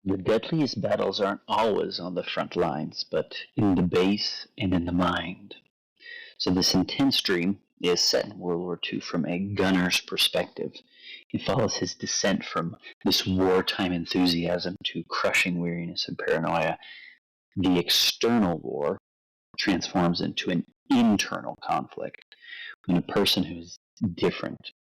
The deadliest battles aren't always on the front lines, but in the base and in the mind. So this intense dream is set in World War II from a gunner's perspective. It follows his descent from this wartime enthusiasm to crushing weariness and paranoia. The external war transforms into an internal conflict when a person who is different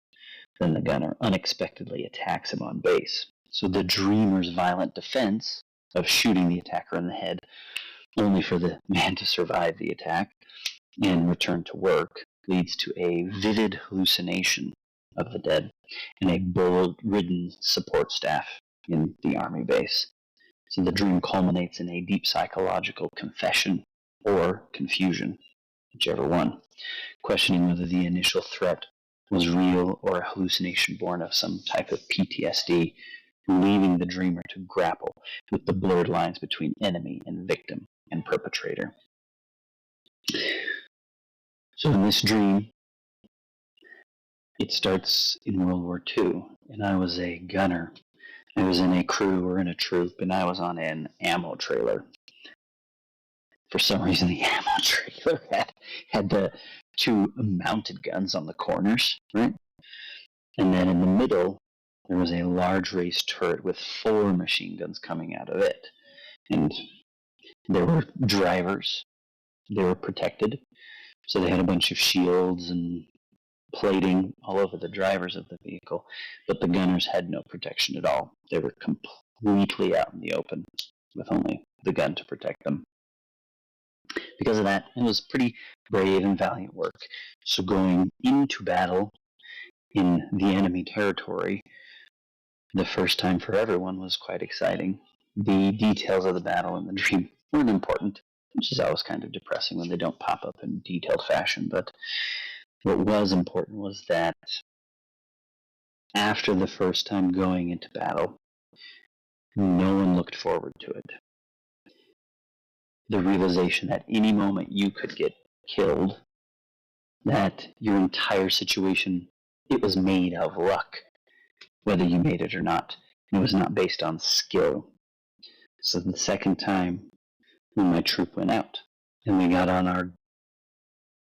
than the gunner unexpectedly attacks him on base. So the dreamer's violent defense of shooting the attacker in the head, only for the man to survive the attack and return to work, leads to a vivid hallucination of the dead and a bullet-ridden support staff in the army base. So the dream culminates in a deep psychological confession or confusion, whichever one, questioning whether the initial threat was real or a hallucination born of some type of PTSD, leaving the dreamer to grapple with the blurred lines between enemy and victim and perpetrator. So in this dream, it starts in World War II, and I was a gunner. I was in a crew or in a troop, and I was on an ammo trailer. For some reason, the ammo trailer had the two mounted guns on the corners, right? And then in the middle, there was a large raised turret with 4 machine guns coming out of it. And there were drivers. They were protected. So they had a bunch of shields and plating all over the drivers of the vehicle. But the gunners had no protection at all. They were completely out in the open with only the gun to protect them. Because of that, it was pretty brave and valiant work. So going into battle in the enemy territory, the first time for everyone, was quite exciting. The details of the battle in the dream weren't important, which is always kind of depressing when they don't pop up in detailed fashion. But what was important was that after the first time going into battle, no one looked forward to it. The realization that any moment you could get killed, that your entire situation, it was made of luck, whether you made it or not. It was not based on skill. So the second time when my troop went out and we got on our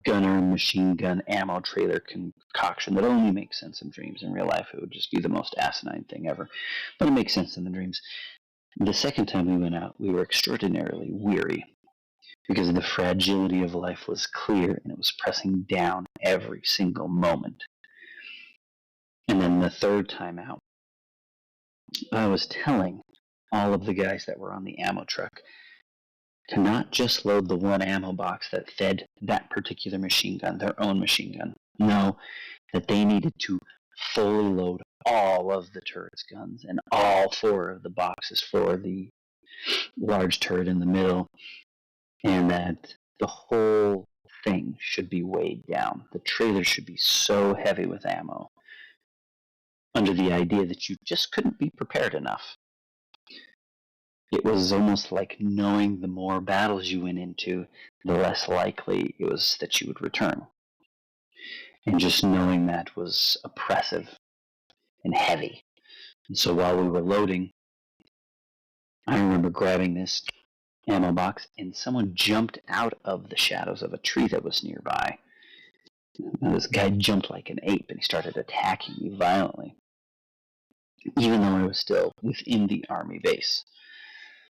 gunner machine gun ammo trailer concoction that only makes sense in dreams. In real life, it would just be the most asinine thing ever. But it makes sense in the dreams. The second time we went out, we were extraordinarily weary because the fragility of life was clear and it was pressing down every single moment. And then the third time out, I was telling all of the guys that were on the ammo truck to not just load the one ammo box that fed that particular machine gun, their own machine gun. No, that they needed to fully load all of the turret's guns and all 4 of the boxes for the large turret in the middle, and that the whole thing should be weighed down. The trailer should be so heavy with ammo, under the idea that you just couldn't be prepared enough. It was almost like knowing the more battles you went into, the less likely it was that you would return. And just knowing that was oppressive and heavy. And so while we were loading, I remember grabbing this ammo box, and someone jumped out of the shadows of a tree that was nearby. And this guy jumped like an ape, and he started attacking me violently, even though I was still within the army base.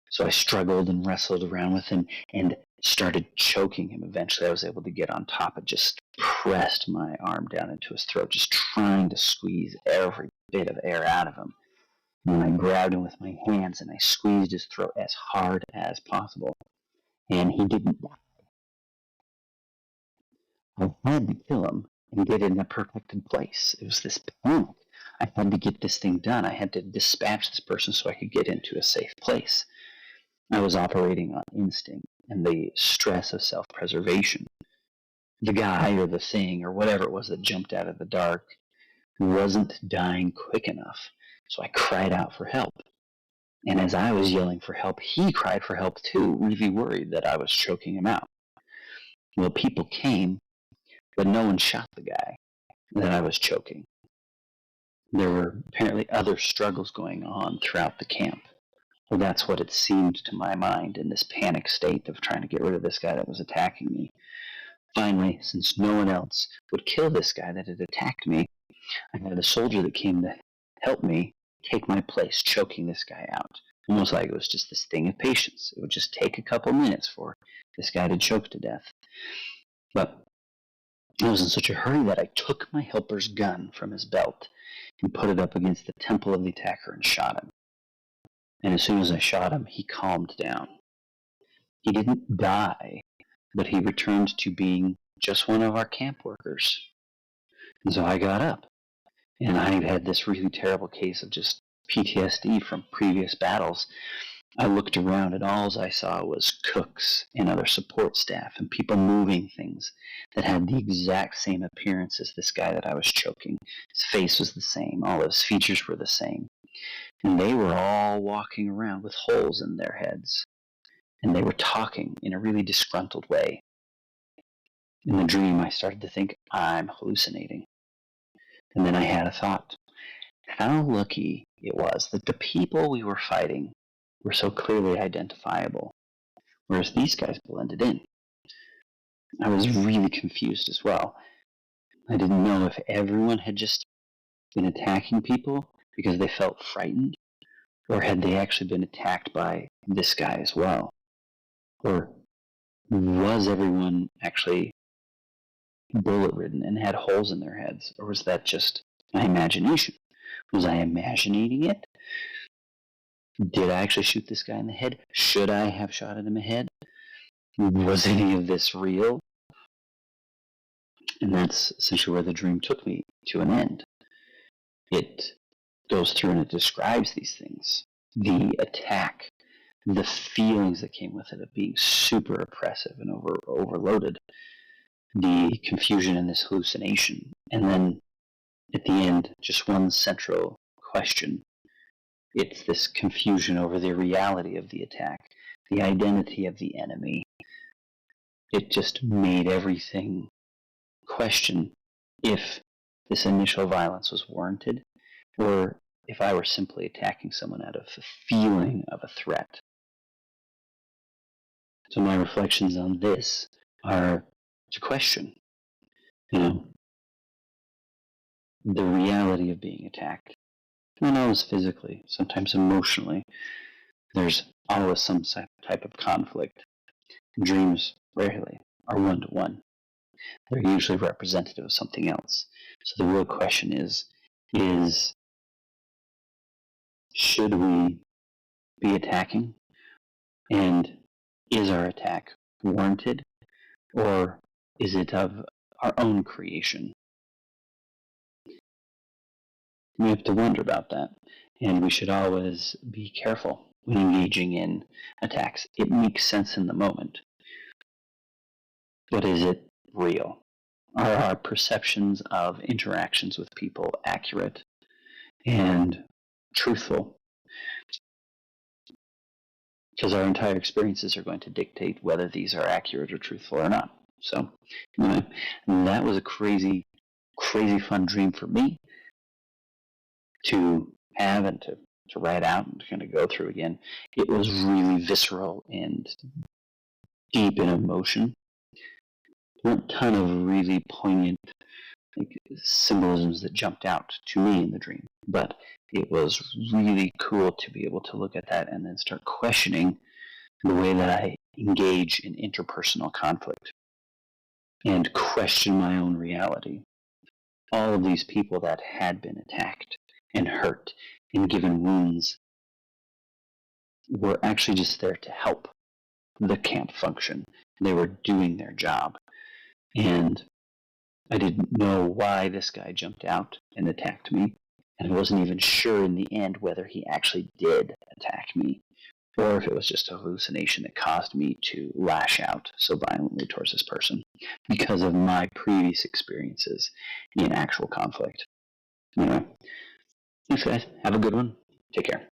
So I struggled and wrestled around with him and started choking him. Eventually I was able to get on top and just pressed my arm down into his throat, just trying to squeeze every bit of air out of him. And I grabbed him with my hands and I squeezed his throat as hard as possible. And he didn't die. I had to kill him and get in a protected place. It was this panic. I had to get this thing done. I had to dispatch this person so I could get into a safe place. I was operating on instinct and the stress of self-preservation. The guy or the thing or whatever it was that jumped out of the dark wasn't dying quick enough. So I cried out for help. And as I was yelling for help, he cried for help too, really worried that I was choking him out. Well, people came, but no one shot the guy that I was choking. There were apparently other struggles going on throughout the camp. Well, that's what it seemed to my mind in this panic state of trying to get rid of this guy that was attacking me. Finally, since no one else would kill this guy that had attacked me, I had a soldier that came to help me take my place, choking this guy out. Almost like it was just this thing of patience. It would just take a couple minutes for this guy to choke to death. But I was in such a hurry that I took my helper's gun from his belt and put it up against the temple of the attacker and shot him. And as soon as I shot him, he calmed down. He didn't die, but he returned to being just one of our camp workers. And so I got up, and I had this really terrible case of just PTSD from previous battles. I looked around, and all I saw was cooks and other support staff and people moving things that had the exact same appearance as this guy that I was choking. His face was the same. All his features were the same. And they were all walking around with holes in their heads. And they were talking in a really disgruntled way. In the dream, I started to think, I'm hallucinating. And then I had a thought. How lucky it was that the people we were fighting were so clearly identifiable, whereas these guys blended in. I was really confused as well. I didn't know if everyone had just been attacking people because they felt frightened, or had they actually been attacked by this guy as well? Or was everyone actually bullet-ridden and had holes in their heads, or was that just my imagination? Was I imagining it? Did I actually shoot this guy in the head? Should I have shot him in the head? Was any of this real? And that's essentially where the dream took me to an end. It goes through and it describes these things. The attack, the feelings that came with it of being super oppressive and overloaded, the confusion in this hallucination, and then at the end, just one central question. It's this confusion over the reality of the attack, the identity of the enemy. It just made everything question if this initial violence was warranted, or if I were simply attacking someone out of a feeling of a threat. So my reflections on this are to question, the reality of being attacked. Not always physically, sometimes emotionally. There's always some type of conflict. Dreams rarely are one-to-one. They're usually representative of something else. So the real question is should we be attacking? And is our attack warranted? Or is it of our own creation? We have to wonder about that. And we should always be careful when engaging in attacks. It makes sense in the moment. But is it real? Are our perceptions of interactions with people accurate and truthful? Because our entire experiences are going to dictate whether these are accurate or truthful or not. So, anyway, that was a crazy, crazy fun dream for me to have and to write out and to kind of go through again. It was really visceral and deep in emotion. There weren't a ton of really poignant symbolisms that jumped out to me in the dream, but it was really cool to be able to look at that and then start questioning the way that I engage in interpersonal conflict and question my own reality. All of these people that had been attacked and hurt and given wounds were actually just there to help the camp function. They were doing their job. And I didn't know why this guy jumped out and attacked me. And I wasn't even sure in the end whether he actually did attack me, or if it was just a hallucination that caused me to lash out so violently towards this person because of my previous experiences in actual conflict. Anyway, thanks guys. Have a good one. Take care.